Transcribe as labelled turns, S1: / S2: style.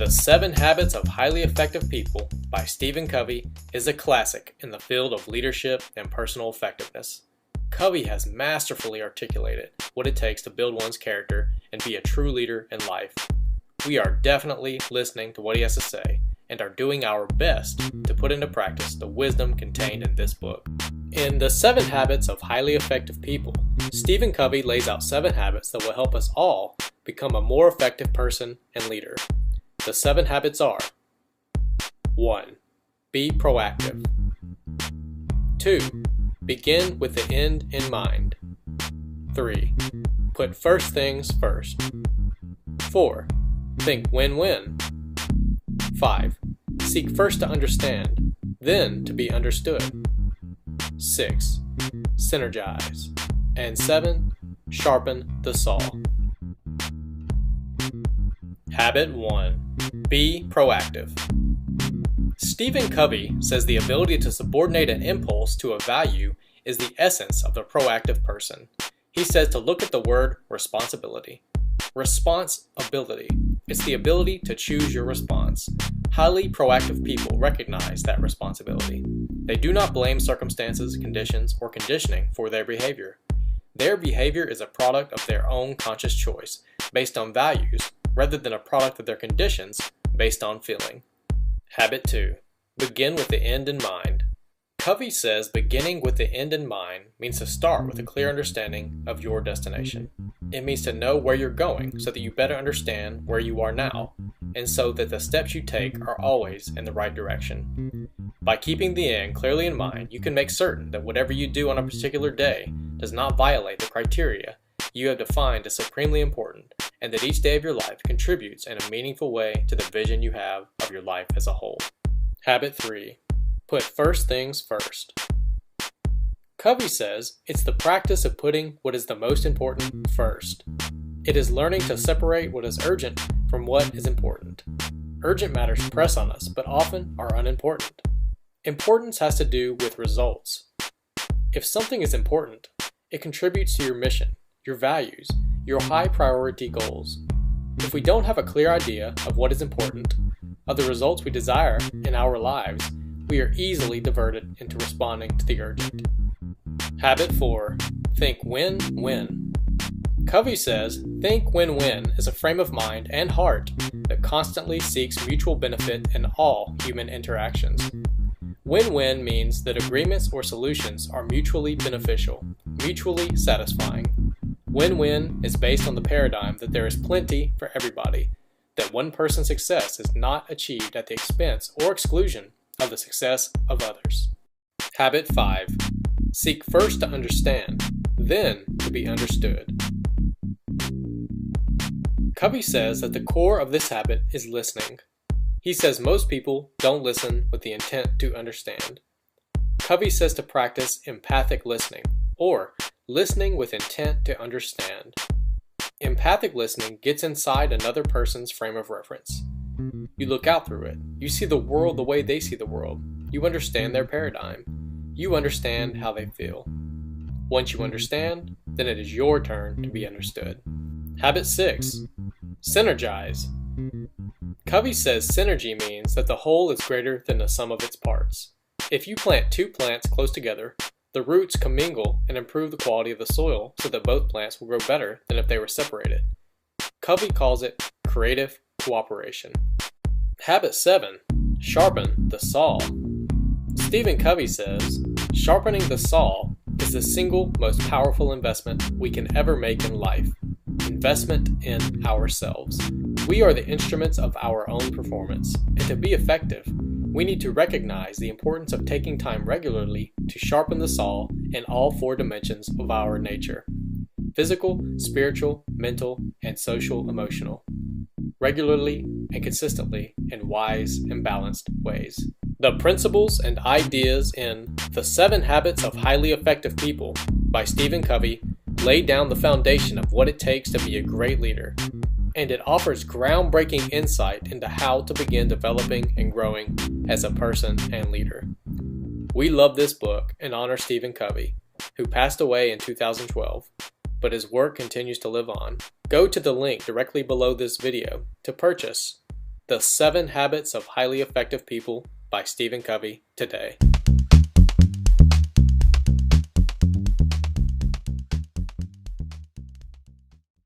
S1: The 7 Habits of Highly Effective People by Stephen Covey is a classic in the field of leadership and personal effectiveness. Covey has masterfully articulated what it takes to build one's character and be a true leader in life. We are definitely listening to what he has to say and are doing our best to put into practice the wisdom contained in this book. In The 7 Habits of Highly Effective People, Stephen Covey lays out 7 habits that will help us all become a more effective person and leader. The 7 habits are: 1. Be proactive. 2. Begin with the end in mind. 3. Put first things first. 4. Think win-win. 5. Seek first to understand, then to be understood. 6. Synergize. And 7. Sharpen the saw. Habit 1. Be proactive. Stephen Covey says the ability to subordinate an impulse to a value is the essence of the proactive person. He says to look at the word responsibility. Responsibility. It's the ability to choose your response. Highly proactive people recognize that responsibility. They do not blame circumstances, conditions, or conditioning for their behavior. Their behavior is a product of their own conscious choice, based on values, rather than a product of their conditions, based on feeling. Habit 2. Begin with the end in mind. Covey says beginning with the end in mind means to start with a clear understanding of your destination. It means to know where you're going so that you better understand where you are now, and so that the steps you take are always in the right direction. By keeping the end clearly in mind, you can make certain that whatever you do on a particular day does not violate the criteria you have defined as supremely important, and that each day of your life contributes in a meaningful way to the vision you have of your life as a whole. Habit 3. Put first things first. Covey says it's the practice of putting what is the most important first. It is learning to separate what is urgent from what is important. Urgent matters press on us, but often are unimportant. Importance has to do with results. If something is important, it contributes to your mission, your values, your high priority goals. If we don't have a clear idea of what is important, of the results we desire in our lives, we are easily diverted into responding to the urgent. Habit 4. Think win-win. Covey says, think win-win is a frame of mind and heart that constantly seeks mutual benefit in all human interactions. Win-win means that agreements or solutions are mutually beneficial, mutually satisfying. Win-win is based on the paradigm that there is plenty for everybody, that one person's success is not achieved at the expense or exclusion of the success of others. Habit 5. Seek first to understand, then to be understood. Covey says that the core of this habit is listening. He says most people don't listen with the intent to understand. Covey says to practice empathic listening, or listening with intent to understand. Empathic listening gets inside another person's frame of reference. You look out through it. You see the world the way they see the world. You understand their paradigm. You understand how they feel. Once you understand, then it is your turn to be understood. Habit 6. Synergize. Covey says synergy means that the whole is greater than the sum of its parts. If you plant 2 plants close together, the roots commingle and improve the quality of the soil so that both plants will grow better than if they were separated. Covey calls it creative cooperation. Habit 7. Sharpen the saw. Stephen Covey says, sharpening the saw is the single most powerful investment we can ever make in life. Investment in ourselves. We are the instruments of our own performance, and to be effective, we need to recognize the importance of taking time regularly to sharpen the saw in all 4 dimensions of our nature: physical, spiritual, mental, and social emotional. Regularly and consistently in wise and balanced ways. The principles and ideas in The 7 Habits of Highly Effective People by Stephen Covey lay down the foundation of what it takes to be a great leader, and it offers groundbreaking insight into how to begin developing and growing as a person and leader. We love this book and honor Stephen Covey, who passed away in 2012, but his work continues to live on. Go to the link directly below this video to purchase The 7 Habits of Highly Effective People by Stephen Covey today.